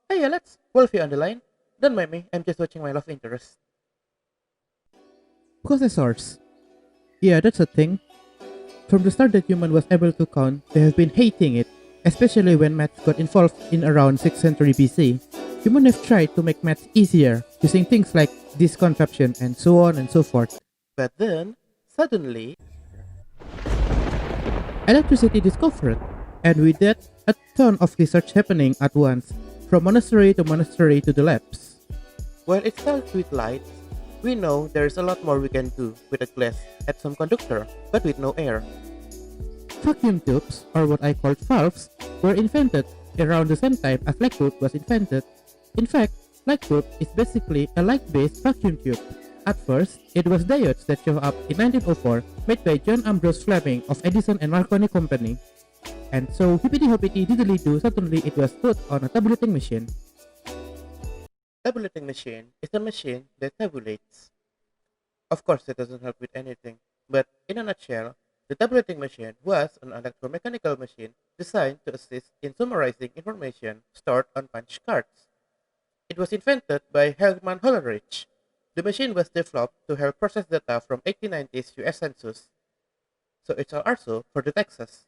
Hey Alex, Wolfie on the line. Don't mind me, I'm just watching my love interest. Processors. Yeah, that's a thing. From the start that human was able to count, they have been hating it, especially when maths got involved in around 6th century BC. Humans have tried to make maths easier, using things like this contraption and so on and so forth. But then, suddenly, Electricity discovered, and with that, a ton of research happening at once, from monastery to the labs. while it starts with lights, we know there's a lot more we can do with a glass at some conductor, but with no air. Vacuum tubes, or what I call valves, were invented around the same time as light bulb was invented. In fact, light bulb is basically a light-based vacuum tube. At first, it was diodes that showed up in 1904, made by John Ambrose Fleming of Edison and Marconi Company. And so, hippity hoppity diddly do, suddenly it was put on a tabulating machine. Tabulating machine is a machine that tabulates. Of course, it doesn't help with anything, but in a nutshell, the tabulating machine was an electromechanical machine designed to assist in summarizing information stored on punch cards. It was invented by Hermann Hollerich. The machine was developed to help process data from 1890s US Census, so it's also for the Texas.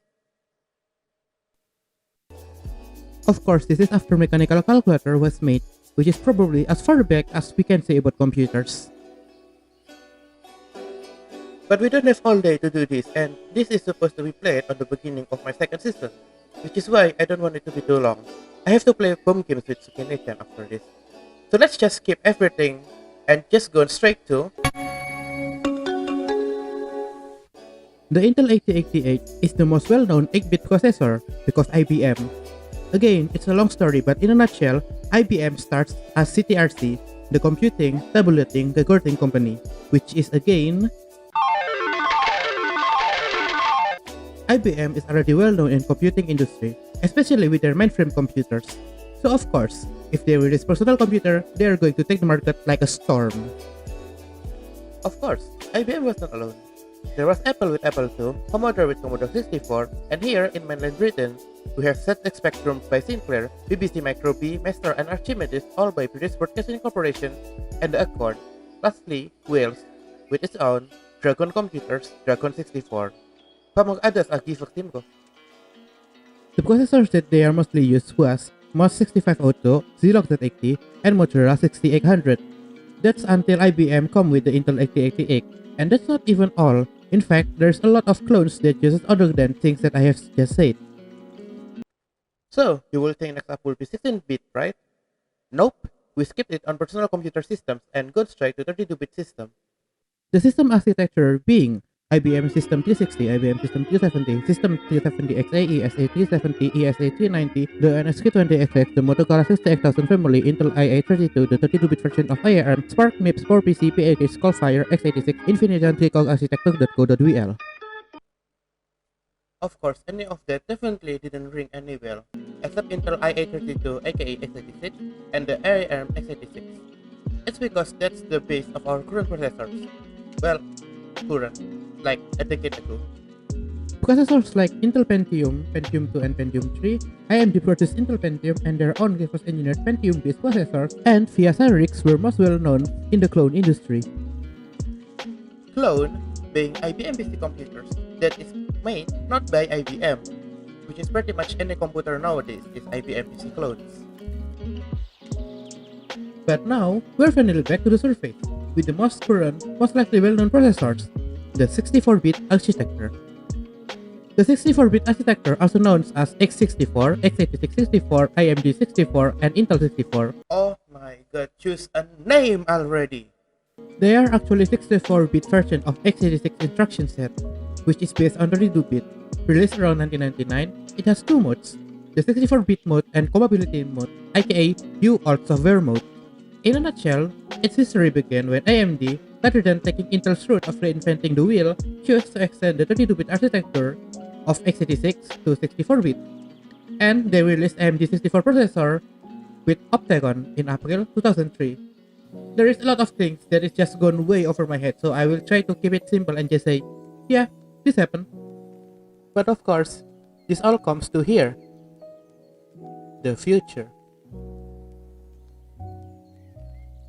Of course, this is after mechanical calculator was made, which is probably as far back as we can say about computers. But we don't have all day to do this, and this is supposed to be played on the beginning of my second season, which is why I don't want it to be too long. I have to play bomb games with Sukination after this. So let's just skip everything and just go straight to. The Intel 8088 is the most well-known 8-bit processor because IBM. Again, it's a long story, but in a nutshell, IBM starts as CTRC, the Computing, Tabulating, Recording Company, which is again IBM is already well known in computing industry, especially with their mainframe computers. So of course, if they release personal computer, they are going to take the market like a storm. Of course, IBM was not alone. There was Apple with Apple II, Commodore with Commodore 64, and here in mainland Britain, we have ZX Spectrum by Sinclair, BBC Micro B, Master and Archimedes all by British Broadcasting Corporation, and the Accord. Lastly, Wales, with its own Dragon Computers, Dragon 64. Pamong others ang victim ko. The processors that they are mostly used was MOS 6502, Xerox Z80, and Motorola 6800. That's until IBM come with the Intel 8088, and that's not even all. In fact, there's a lot of clones that uses other than things that I have just said. So, you will think next up will be 16-bit, right? Nope, we skipped it on personal computer systems and gone straight to 32-bit system. The system architecture being IBM System 360, IBM System 370, System 370 XAE, SA370, ESA390, the NSQ20XX, the Motorola 68000 family, Intel IA32, the 32-bit version of IAM, Spark, MIPS, 4PC, PAK, Skullfire, x86, Infiniton, 3cog architecture.co.ul. Of course, any of that definitely didn't ring any bell, except Intel IA32 aka x86 and the ARM x86. It's because that's the base of our current processors. Well, current, like a decade ago. Processors like Intel Pentium, Pentium 2 and Pentium 3, AMD produced Intel Pentium and their own reverse engineered Pentium-based processors, and VIA Cyrix were most well known in the clone industry. Clone being IBM PC computers that is made not by IBM, which is pretty much any computer nowadays is IBM PC clones. But now, we're finally back to the surface, with the most current, most likely well-known processors, the 64-bit architecture. The 64-bit architecture, also known as x64, x86-64, AMD64, and Intel 64, Oh my god, choose a name already! they are actually 64-bit version of x86 instruction set, which is based on 32-bit. Released around 1999, it has two modes, the 64-bit mode and compatibility mode, aka UART software mode. In a nutshell, its history began when AMD, rather than taking Intel's route of reinventing the wheel, chose to extend the 32-bit architecture of x86 to 64-bit, and they released AMD 64 processor with Opteron in April 2003. There is a lot of things that is just gone way over my head, so I will try to keep it simple and just say, yeah, this happened. But of course, this all comes to here. The future.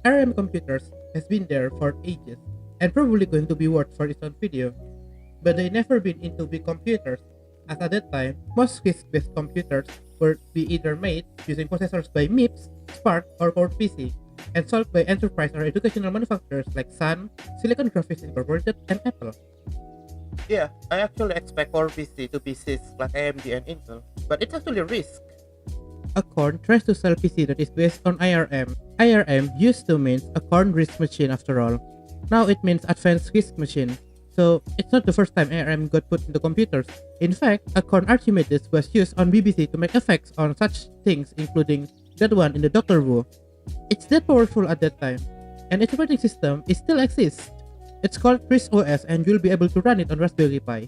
ARM computers has been there for ages and probably going to be worth for its own video, but they never been into big computers, as at that time, most RISC-based computers were be either made using processors by MIPS, Spark, or PowerPC, and sold by enterprise or educational manufacturers like Sun, Silicon Graphics Incorporated, and Apple. Yeah, I actually expect Core PC to be sys like AMD and Intel, but it's actually RISC. Acorn tries to sell PC that is based on IRM. IRM used to mean Acorn RISC machine after all. Now it means Advanced RISC machine. So it's not the first time ARM got put into computers. In fact, Acorn Archimedes was used on BBC to make effects on such things including that one in the Doctor Who. It's that powerful at that time, and its operating system is still exists. It's called RISC OS and you'll be able to run it on Raspberry Pi.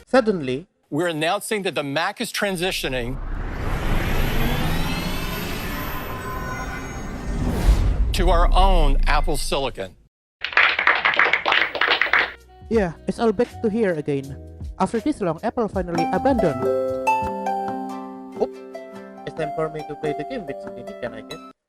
Suddenly, we're announcing that the Mac is transitioning to our own Apple Silicon. Yeah, it's all back to here again. After this long, Apple finally abandoned. it's time for me to play the game with Significant, I guess.